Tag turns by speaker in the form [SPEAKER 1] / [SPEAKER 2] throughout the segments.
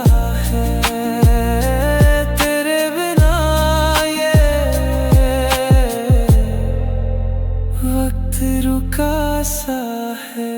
[SPEAKER 1] सा है, तेरे बिना ये वक्त रुका सा है।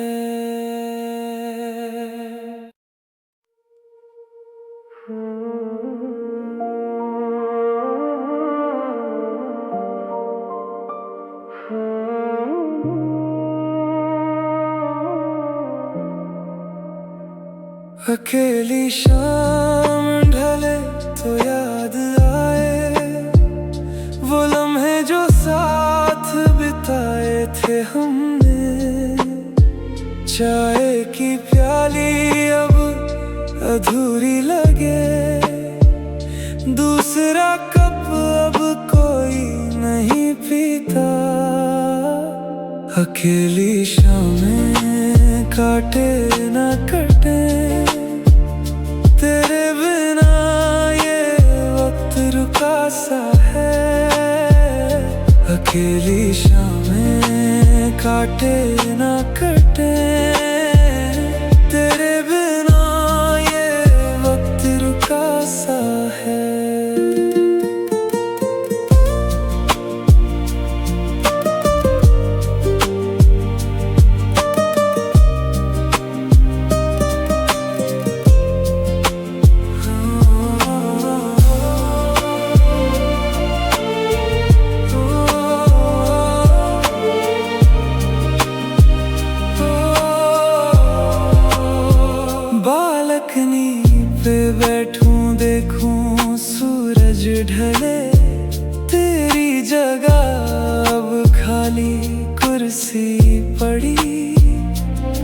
[SPEAKER 1] अकेली शाम ढले तो याद आए वो लम्हे जो साथ बिताए थे हमने। चाय की प्याली अब अधूरी लगे, दूसरा कप अब कोई नहीं पीता। अकेली शामें काटे ना कटे, तेरे बिना ये वक्त रुका सा है। अकेली शामें काटे ना कटे, तेरे बिना ये वक्त रुका सा है। बालकनी पे बैठूं देखूं सूरज ढले, तेरी जगह अब खाली कुर्सी पड़ी।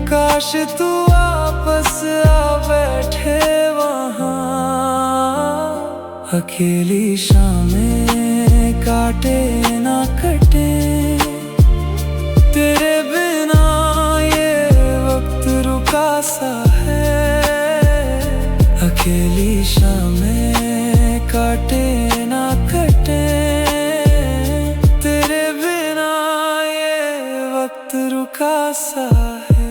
[SPEAKER 1] काश तू वापस आ बैठे वहाँ। अकेली शामें काटे ना कटे, तेरे बिना ये वक्त रुका सा है। अकेली शामें काटे ना कटे, तेरे बिना ये वक्त रुका सा है।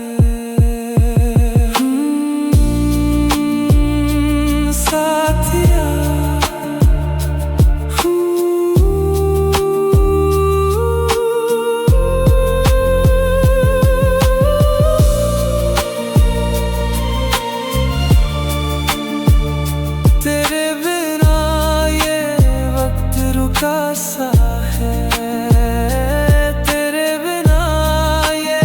[SPEAKER 1] साथिया तेरे बिना ये वक्त रुका सा है, तेरे बिना ये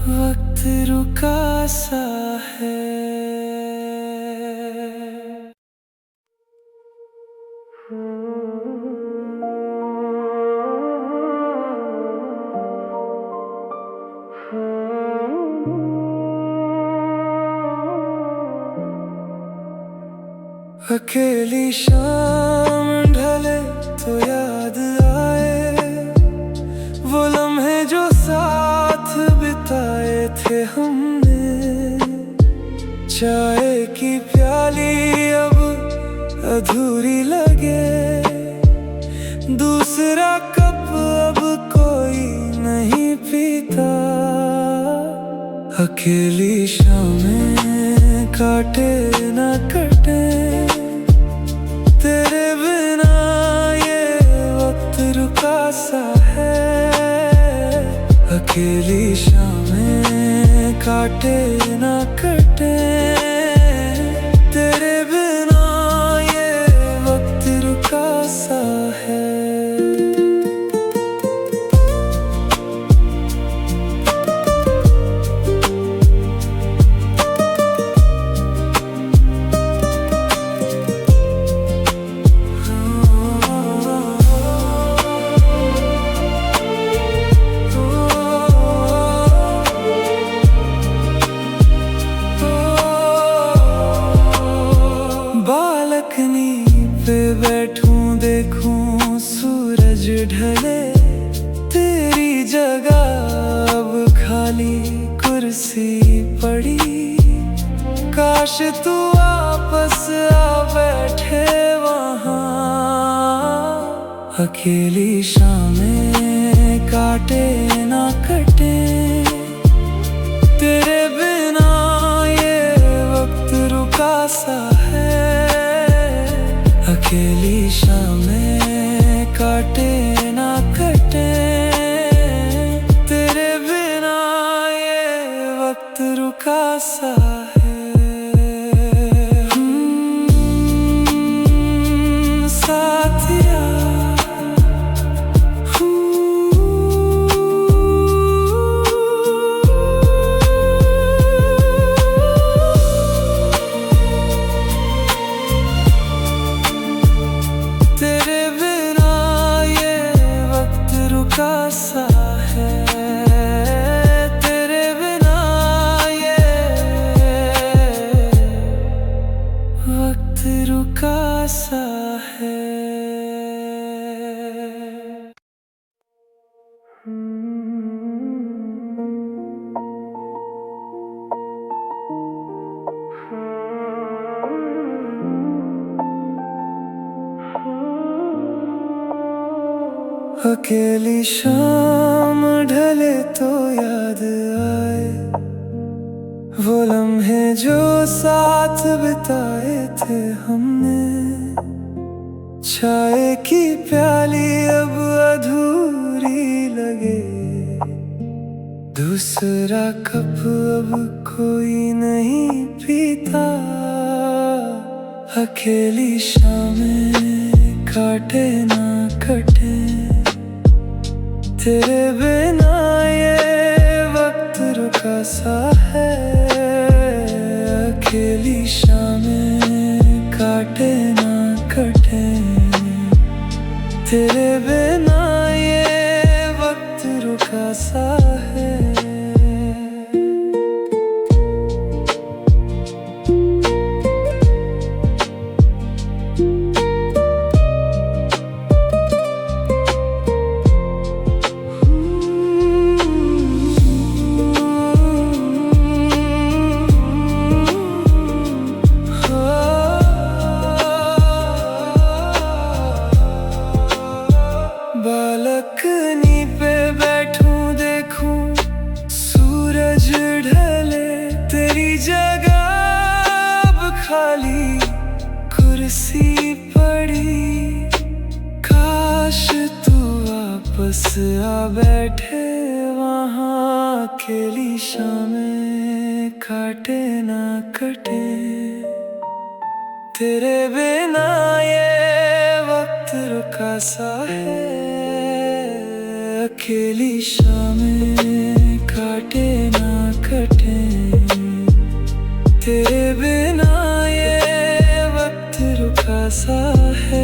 [SPEAKER 1] वक्त रुका सा है। अकेली शाम ढले तो याद आए वो लम्हे जो साथ बिताए थे हमने। चाय की प्याली अब अधूरी लगे, दूसरा कप अब कोई नहीं पीता। अकेली शामें काटे ना कटे, तेरे बिना ये वक्त रुका सा है। अकेली शामें काटे ना कटे, तेरे बिना ये वक्त रुका सा है। बालकनी पे बैठूं देखूं सूरज ढले, तेरी जगह अब खाली कुर्सी पड़ी। काश तू वापस आ बैठे वहाँ। अकेली शामें काटे ना कटे, तेरे बिना सा है। साथिया तेरे बिना ये वक्त रुका सा है। तेरे बिना ये वक्त रुका सा है। अकेली शाम ढले तो याद आए वो लम्हे जो साथ बिताए थे हमने। चाय की प्याली अब अधूरी लगे, दूसरा कप अब कोई नहीं पीता। अकेली शामें काटे ना कटे, तेरे बिना ये वक्त रुका सा है। अकेली शामें काटे ना कटे, तेरे बिना ये वक्त रुका सा है। बालकनी पे बैठूं देखूं सूरज ढले, तेरी जगह अब खाली कुर्सी पड़ी। काश तू वापस आ बैठे वहाँ, अकेली शामें काटे ना कटे, तेरे बिना ये वक्त रुका सा है। अकेली शामें काटे ना कटे, तेरे बिना ये वक्त रुका सा है।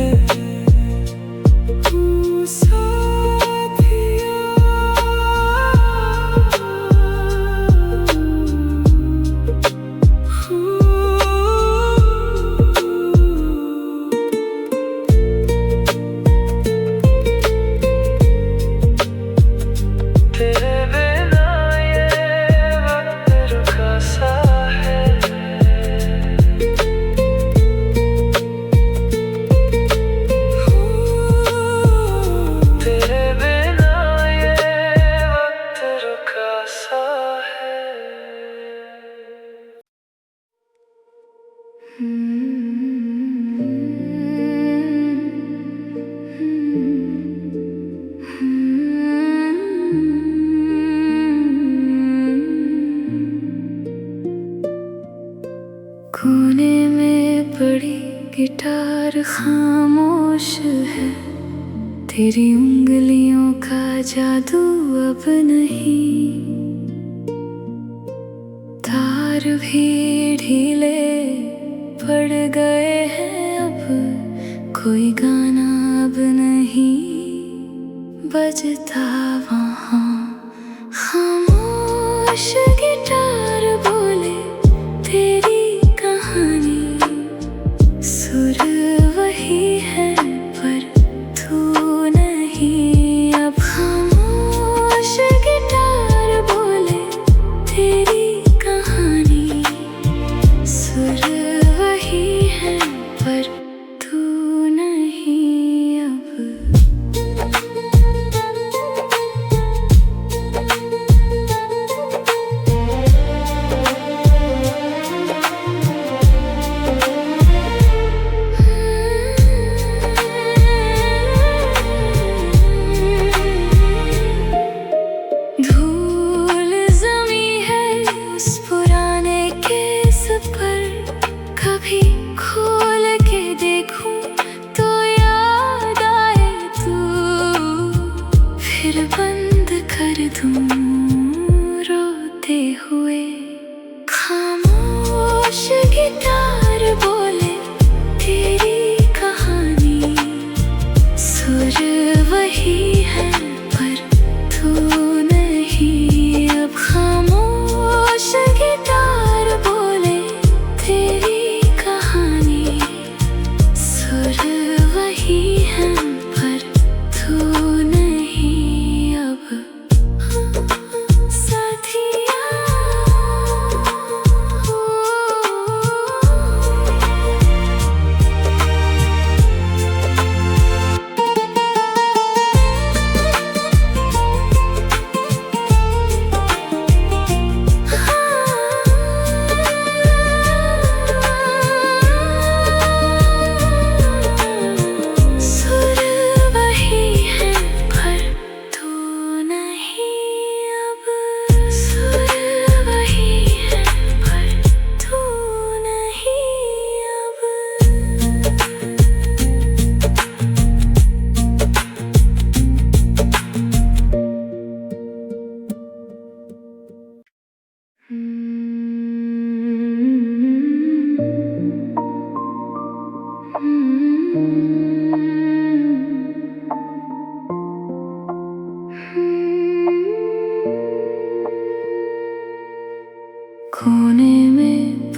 [SPEAKER 2] कोने में पड़ी गिटार खामोश है, तेरी उंगलियों का जादू अब नहीं। तार भी ढीले पड़ गए हैं, अब कोई गाना अब नहीं बजता वहाँ। खामोश गिटार बोले तेरी कहानी, सुर वही है पर तू नहीं। अब खामोश गिटार बोले तेरी कहानी, सुर वही है पर तू नहीं। अब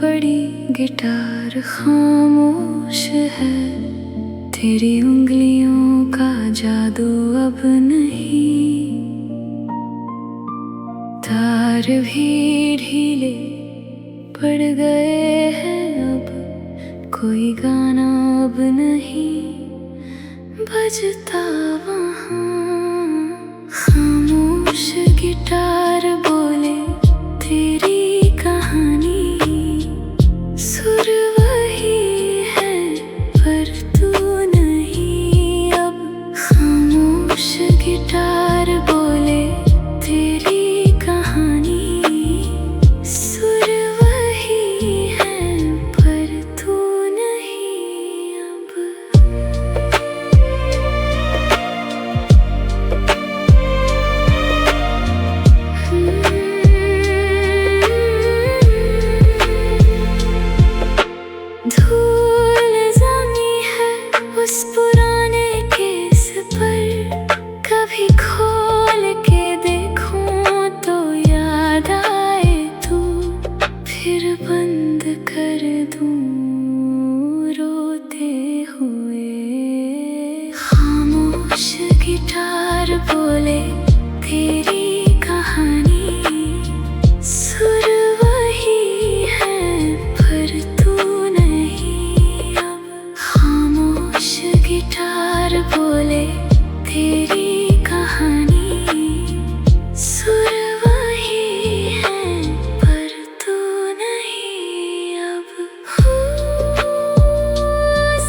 [SPEAKER 2] पड़ी गिटार खामोश है, तेरी उंगलियों का जादू अब नहीं। तार भी ढीले पड़ गए हैं, अब कोई गाना अब नहीं बजता वहाँ। खामोश गिटार बोले तेरी कहानी, सुर वही है पर तू नहीं अब। खामोश गिटार बोले तेरी कहानी, सुर वही है पर तू नहीं अब। धूल जमी है उस पुराने केस पर, कभी खोल के देखूं तो याद आए तू, फिर बंद कर दूं रोते हुए। खामोश गिटार बोले तेरी कहानी, सुर वही है पर तू नहीं अब। खामोश गिटार बोले तेरी कहानी, सुर वही है पर तू नहीं अब।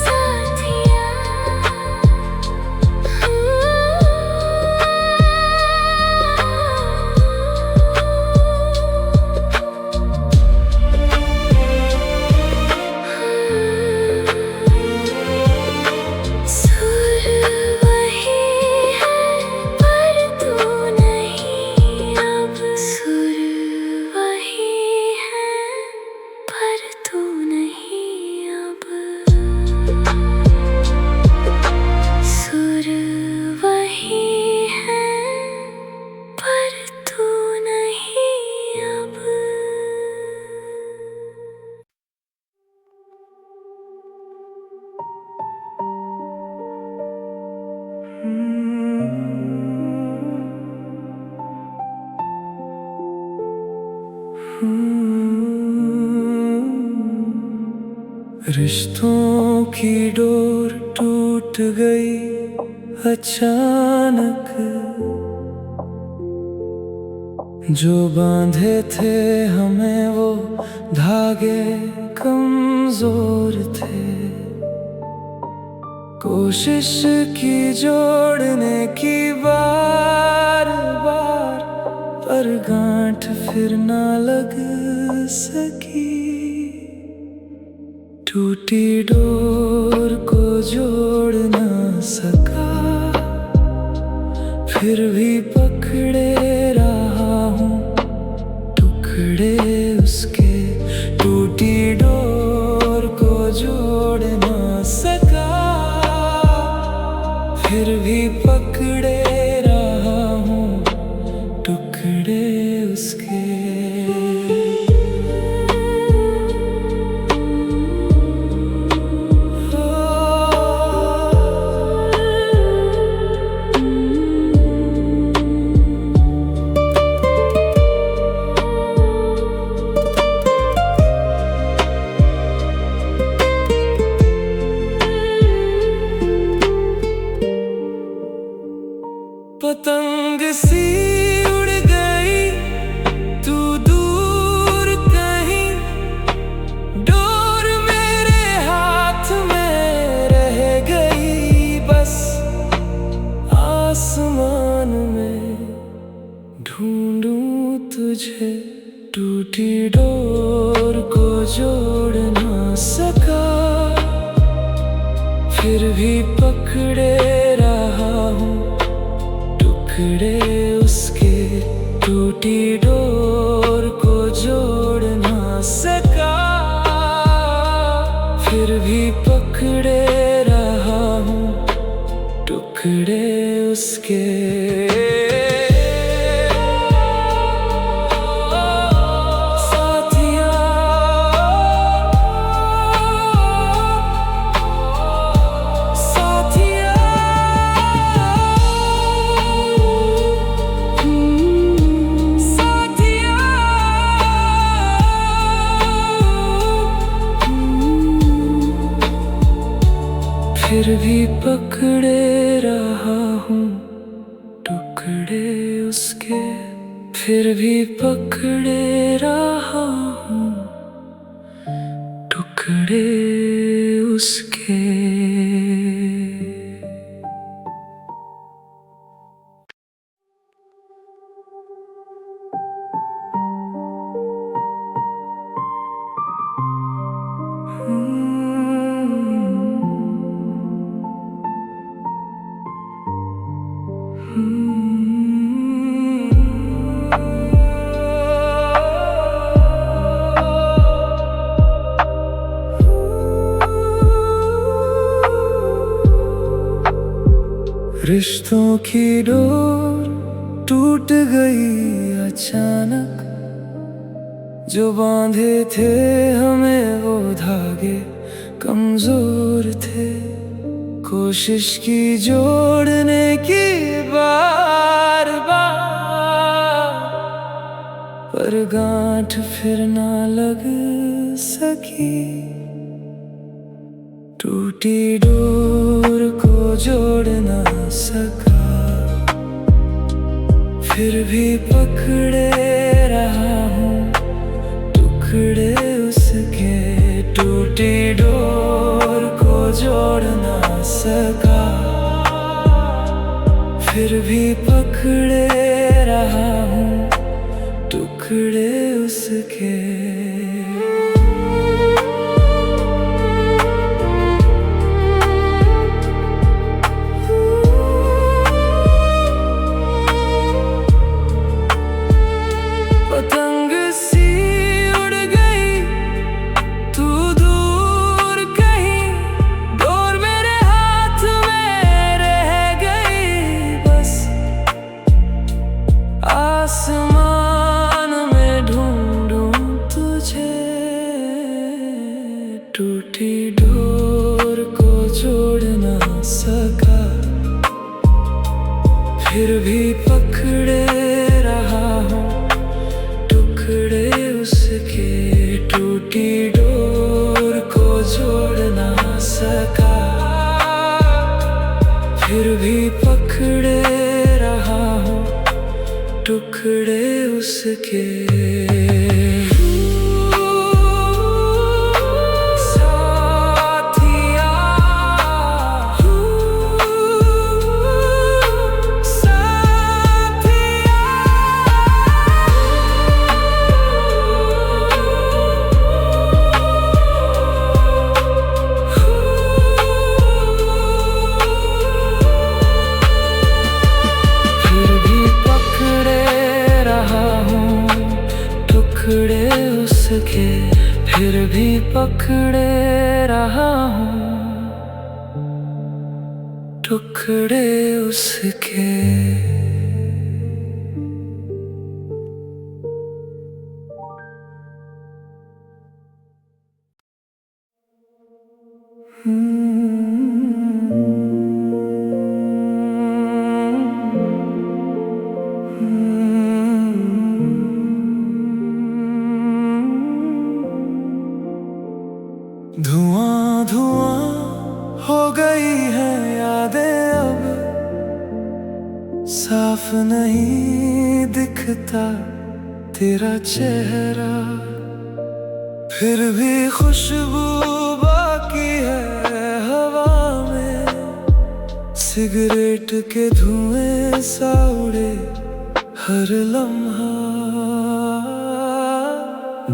[SPEAKER 2] साथिया सुर वही है पर तू नहीं अब। सुर वही है पर तू नहीं अब। सुर वही है पर तू नहीं अब।
[SPEAKER 1] रिश्तों की डोर टूट गई अचानक, जो बांधे थे हमें वो धागे कमजोर थे। कोशिश की जोड़ने की बार बार, पर गांठ फिर ना लग सकी। टूटी डोर को जोड़ ना सका, फिर भी पकड़े रहा हूँ टुकड़े उसके। टूटी डोर को जोड़ ना सका, फिर भी पकड़े रहा हूँ टुकड़े उसके। पतंग सी उड़ गई तू दूर कहीं, डोर मेरे हाथ में रह गई बस। आसमान में ढूंढूं तुझे, टूटी डोर को जोड़ ना सका, फिर भी पकड़े रहा हूँ टुकड़े उसके। टूटी डोर को जोड़ ना सका, फिर भी पकड़े रहा हूँ टुकड़े उसके। साथिया फिर भी पकड़े रहा हूँ टुकड़े उसके, फिर भी पकड़े रहा हूँ टुकड़े उसके। रिश्तों की डोर टूट गई अचानक, जो बांधे थे हमें वो धागे कमजोर थे। कोशिश की जोड़ने की बार बार, पर गांठ फिर ना लग सकी। टूटी डोर को जोड़ ना सका, फिर भी पकड़े रहा हूँ टुकड़े उसके। टूटी डोर को जोड़ ना सका, फिर भी पकड़े रहा हूँ टुकड़े उसके। आसमान में ढूंढूं तुझे, टूटी डोर को जोड़ ना सका, फिर भी पकड़े रहा हूँ टुकड़े उसके। टूटी डोर को जोड़ ना सका, फिर भी पकड़े रहा हूँ टुकड़े उसके। टुकड़े उसके, फिर भी पकड़े रहा हूँ टुकड़े उसके। धुआं धुआं हो गई है यादें अब, साफ नहीं दिखता तेरा चेहरा। फिर भी खुशबू बाकी है हवा में, सिगरेट के धुएं सा उड़े हर लम्हा।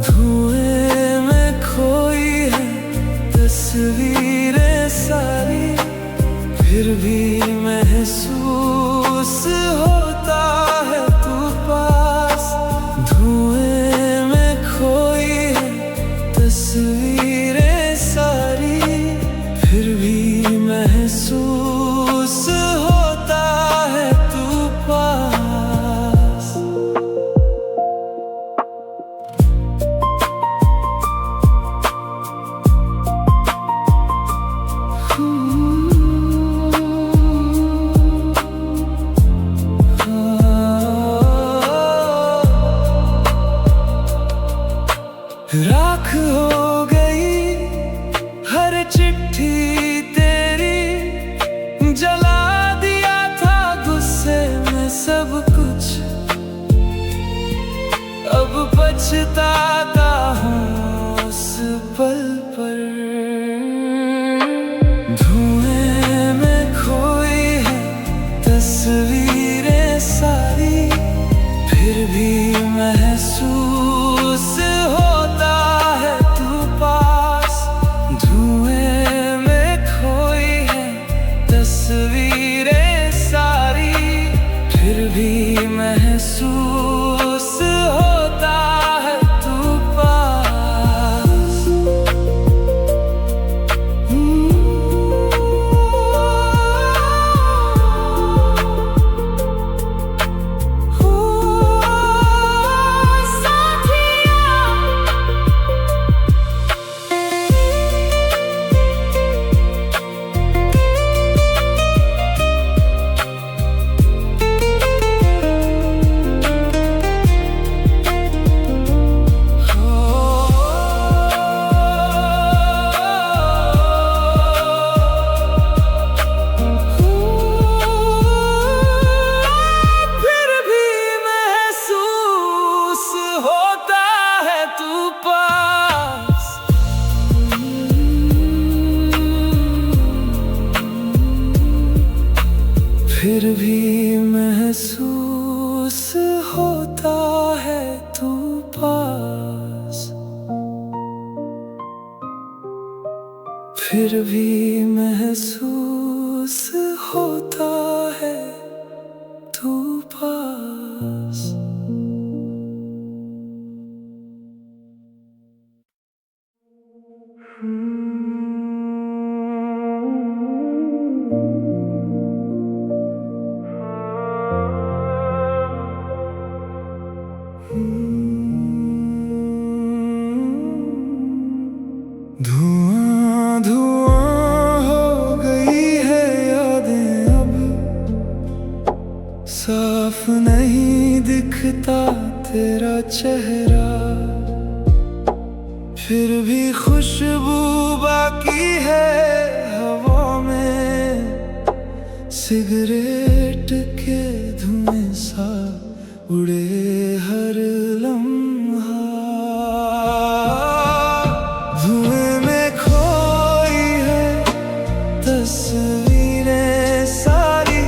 [SPEAKER 1] धुएं में खोई है तस्वीरें सारी, फिर भी महसूस होता है तू पास। धुएं में खोई है तस्वीरें सारी, फिर भी महसूस होता है तू पास। राख हो गई पल पर। धुएं में खोई है तस्वीरें सारी, फिर भी महसूस होता है तू पास। धुएं में खोई है तस्वीरें सारी, फिर भी महसूस होता है तू पास। फिर भी महसूस होता है तू पास। फिर भी महसूस होता है तू पास। धुआं धुआं हो गई है यादें अब, साफ नहीं दिखता तेरा चेहरा। फिर भी खुशबू बाकी है हवा में, सिगरेट के धुएं सा उड़े हर लम्हा। धुएं में खोई है तस्वीरें सारी,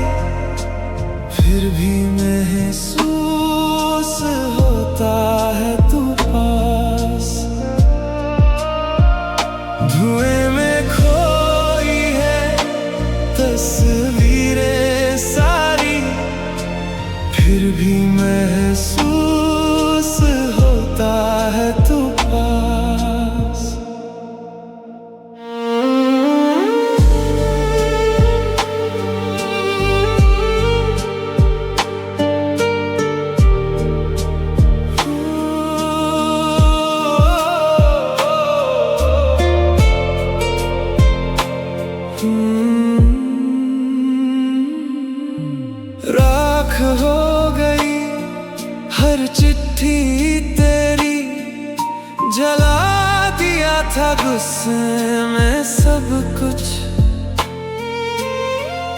[SPEAKER 1] फिर भी महसूस होता है तू पास। धुएं में खोई है तस्वीरें सारी, फिर भी महसूस होता है तू पास। राख हो गई हर चिट्ठी तेरी, जला दिया था गुस्से में सब कुछ।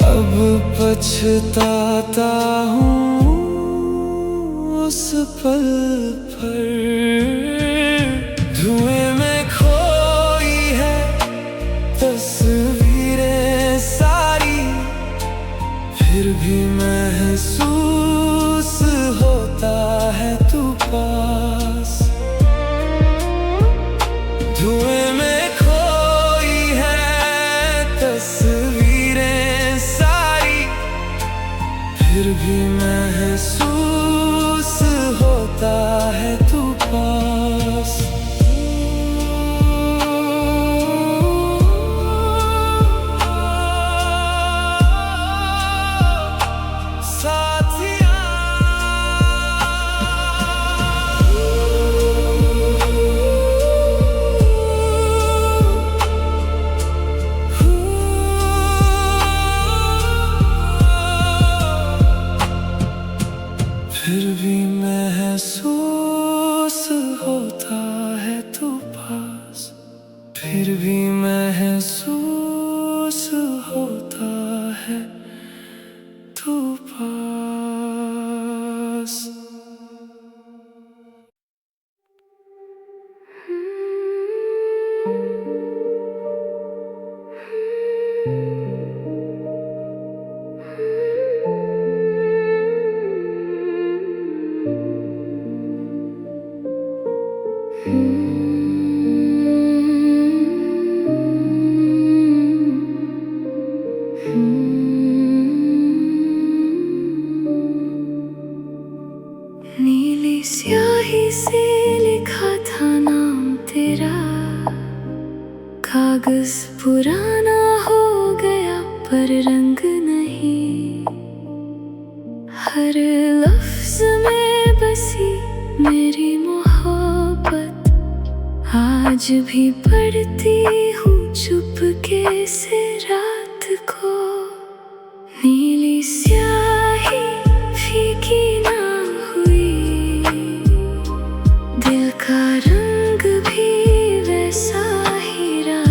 [SPEAKER 1] अब पछताता हूँ उस पल पर। धुएं में खोई है तस्वीरें सारी, फिर भी महसूस होता है तू पास। धुएं में खोई है तस्वीरें सारी, फिर भी महसूस होता है तू पास। फिर भी महसूस होता है तू पास। फिर भी महसूस होता है तू पास।
[SPEAKER 2] कागज पुराना हो गया पर रंग नहीं, हर लफ्ज में बसी मेरी मोहब्बत आज भी पढ़ती हूँ चुपके से रात को। नीली स्याही फीकी ना हुई, दिल का रंग भी वैसा ही रहा।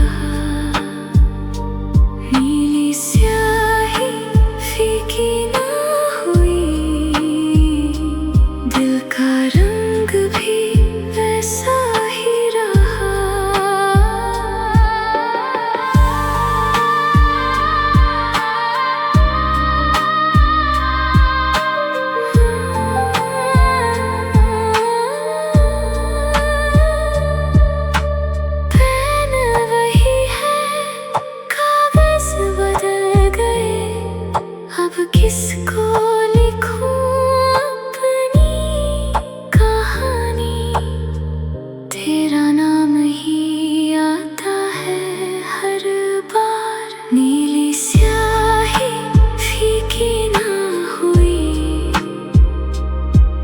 [SPEAKER 2] नीली स्याही फीकी ना हुई, दिल का रंग भी वैसा ही रहा। पेन वही है, कागज बदल गए, अब किसको लिखूं अपनी कहानी। तेरा नाम ही आता है हर बार। नीली स्याही फीकी ना हुई,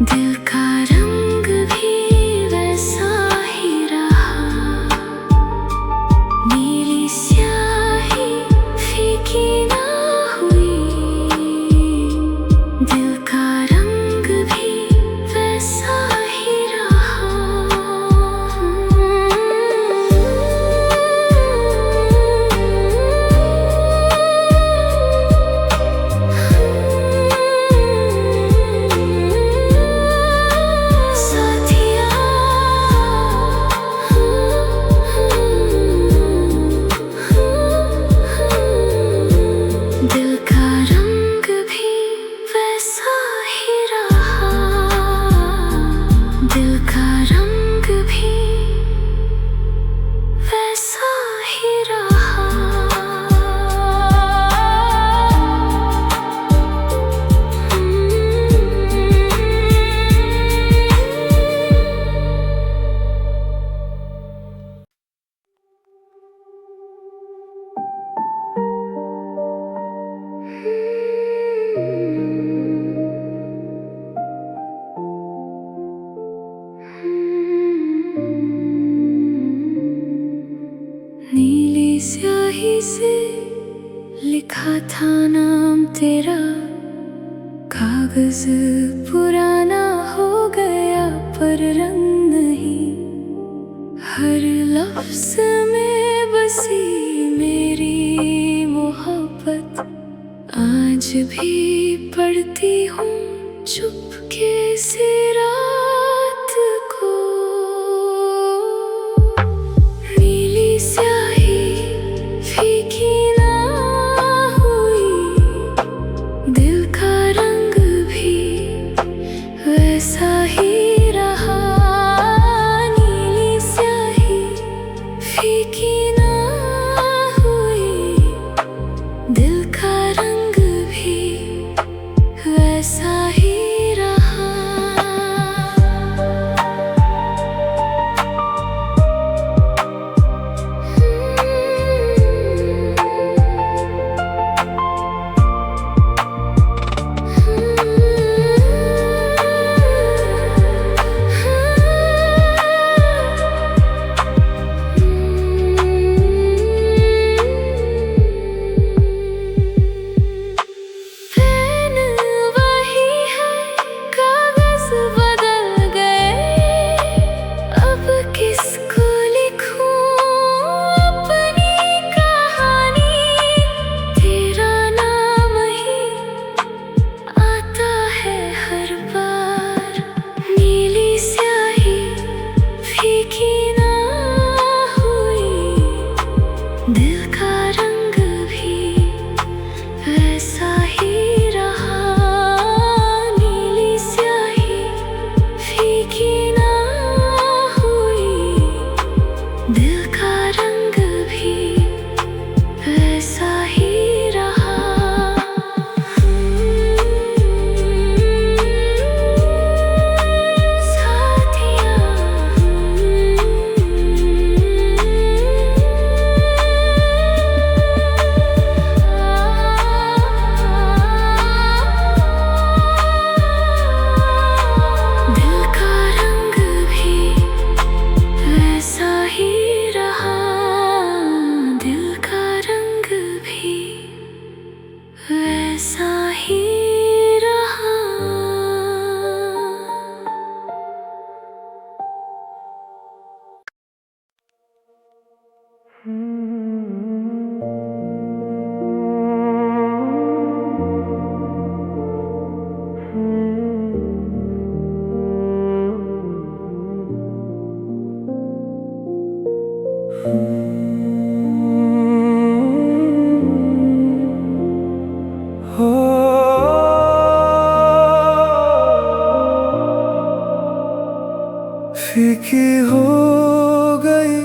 [SPEAKER 2] दिल का रंग भी वैसा ही रहा। नीली स्याही फीकी ना हुई, दिल का रंग भी वैसा ही दिल का रंग भी वैसा ही रहा। दिल का रंग भी वैसा ही रहा। नीली स्याही से लिखा था नाम तेरा, कागज पुराना हो गया पर रंग नहीं, हर लफ्ज में बसी मेरी मोहब्बत आज भी पढ़ती हूँ चुपके से रात को। नीली स्याही फीकी ना हुई, दिल का रंग भी वैसा ही रहा। नीली स्याही फीकी ना हुई, दिल का रंग भी वैसा ही रहा।
[SPEAKER 1] फीकी हो गई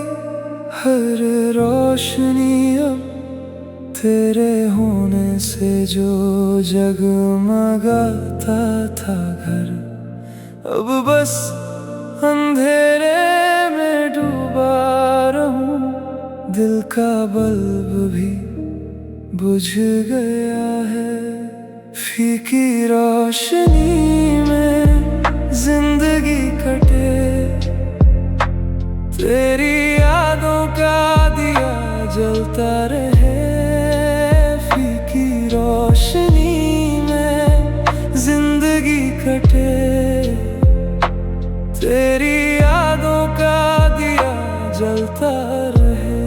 [SPEAKER 1] हर रोशनी अब तेरे होने से जो जगमगाता था घर, अब बस अंधेरे में डूबा रहूं। दिल का बल्ब भी बुझ गया है, फीकी रोशनी में जिंदगी कटे। तेरी यादों का दिया जलता रहे, फीकी रोशनी में जिंदगी कटे। तेरी यादों का दिया जलता रहे।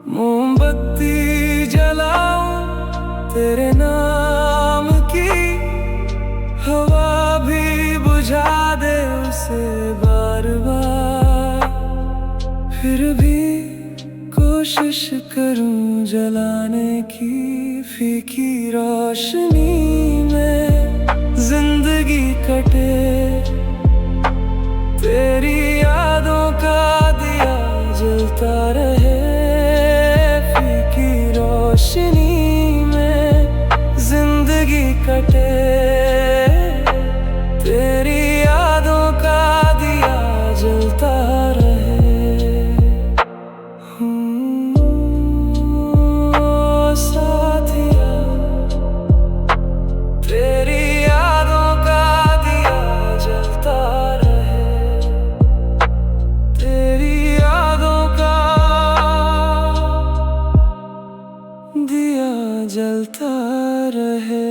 [SPEAKER 1] मोमबत्ती जलाऊं तेरे नाम की, हवा भी बुझा दे उसे बार बार। फिर भी कोशिश करूं जलाने की, फीकी रोशनी में जिंदगी कटे। तेरी यादों का दिया जलता रहे, रोशनी में जिंदगी कटे। तेरी यादों का दिया जलता रहे। साथिया, तेरी यादों का दिया जलता रहे। तेरी यादों का दिया जलता रहे।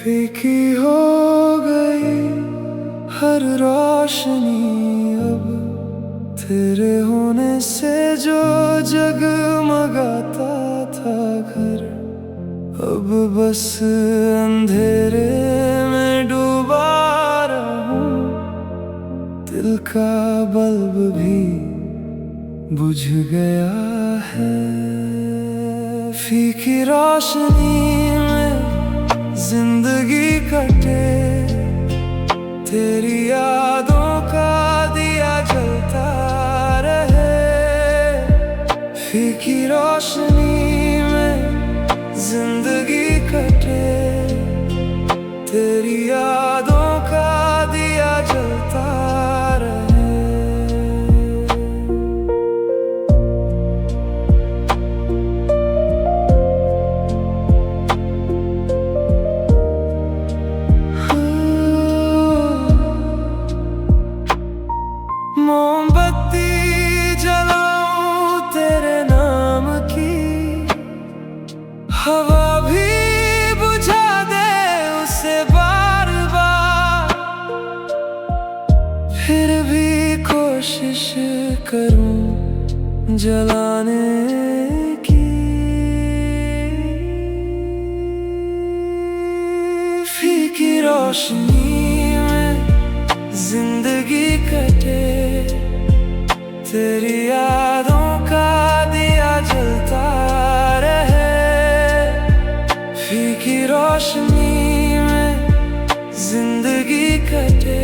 [SPEAKER 1] फीकी हो गई हर रोशनी अब तेरे होने से जो जगमगाता था घर, अब बस अंधेरे में डूबा रहूं। दिल का बल्ब भी बुझ गया है, फीकी रोशनी में जिंदगी कटे। तेरी यादों का दिया जलता रहे, फीकी रोशनी में जिंदगी कटे। तेरी यादों का दिया जलता रहे। मोमबत्ती जलाऊं तेरे नाम की, हवा भी बुझा दे उसे बार बार। फिर भी कोशिश करूं जलाने की, फीकी रोशनी में जिंदगी कटे। तेरी यादों का दिया जलता रहे, रोशनी में जिंदगी कटे,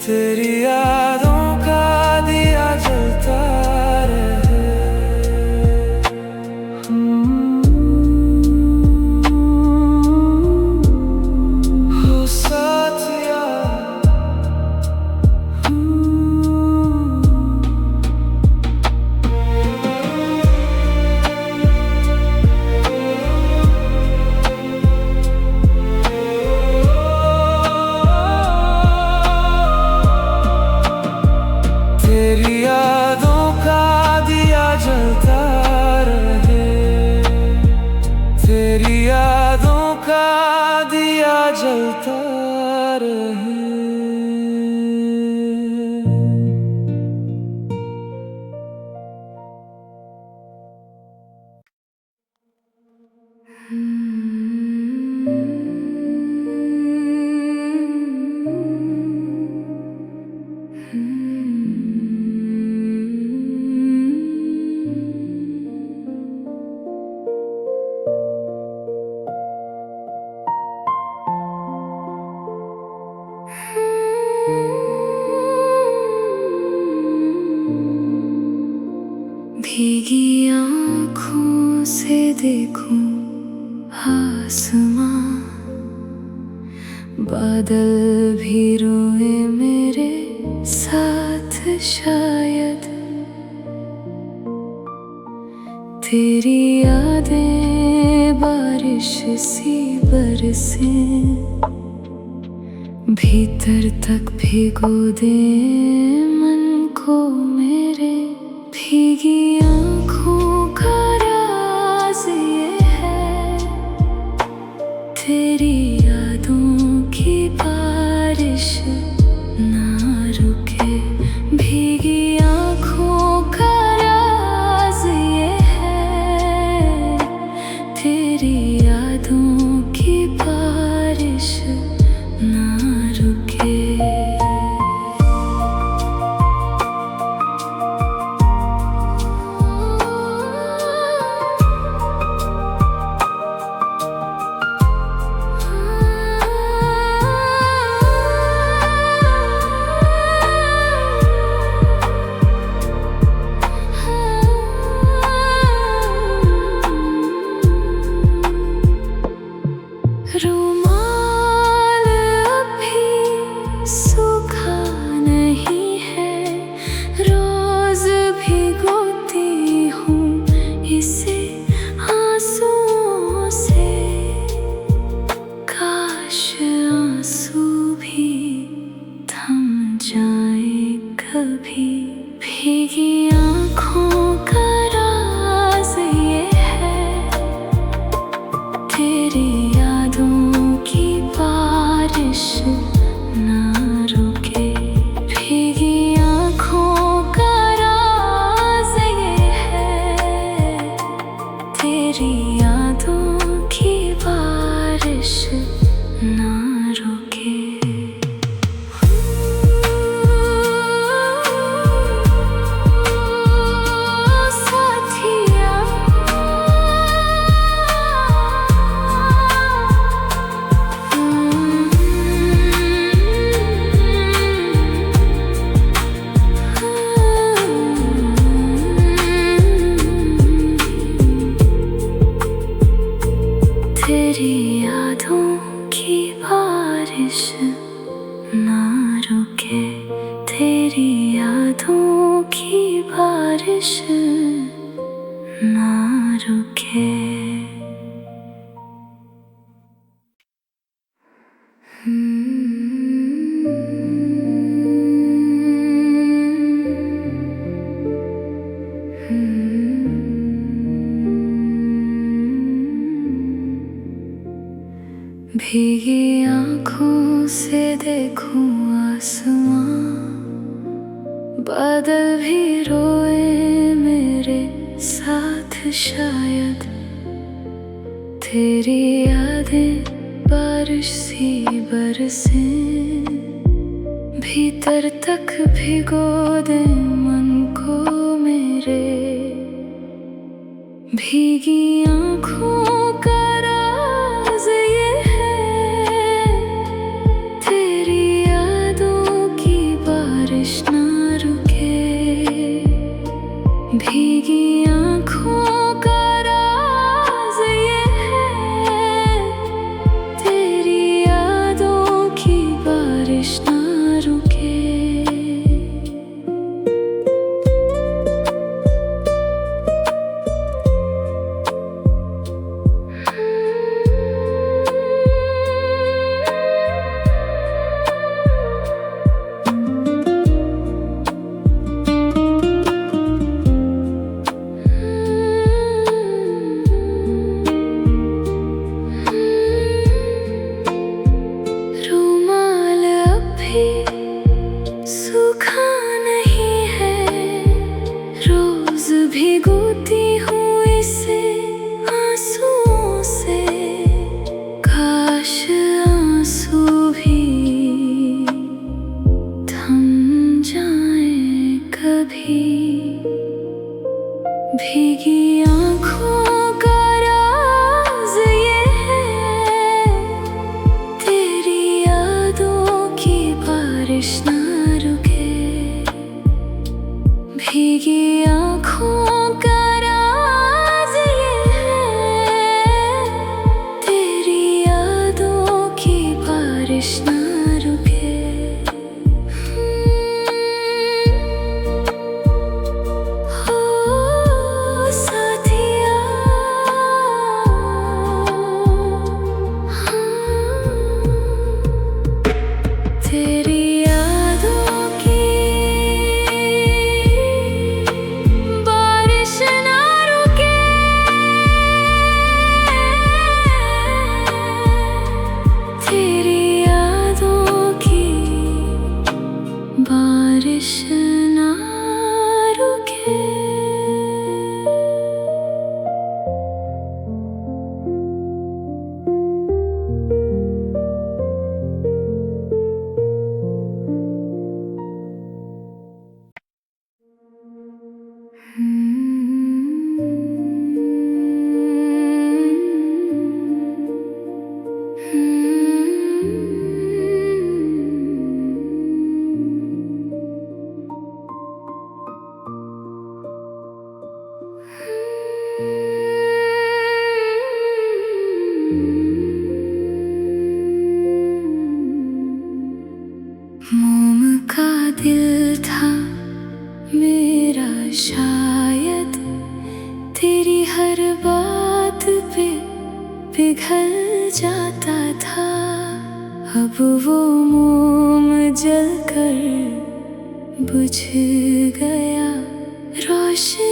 [SPEAKER 1] तेरी यादों का दिया जलता रहे। हो साथिया, तेरी यादों का दिया जलता रहे, तेरी यादों का दिया जलता रहे।
[SPEAKER 2] भीगी आँखों से देखूं आसमां, बादल भी रोए मेरे साथ शायद। तेरी यादें बारिश सी बरसें, भीतर तक भिगो दे मन को मेरे। भीगी आँखों का राज ये है, तेरी यादों की बारिश ना रुके। भीगी आँखों का राज ये है, तेरी यादों की बारिश ना रुके। रुमाल अभी सूखा नहीं है, रोज भिगोती हूँ इसे आंसुओं से। काश आंसू भी थम जाए कभी। भीगी आँखों का राज ये है, तेरी यादों की बारिश ना रुके। भीगी आँखों का राज ये है, तेरी यादों की बारिश ना रुके। साथिया, तेरी यादों की बारिश ना रुके। तेरी यादों की बारिश ना रुके। भीगी आँखों से देखूं आसमां, बादल भी रोए मेरे साथ शायद। तेरी यादें बारिश सी बरसें, भीतर तक भिगो दे मन को मेरे। भीगी आँखों का राज पिघल जाता था, अब वो मोम जलकर बुझ गया। रोशनी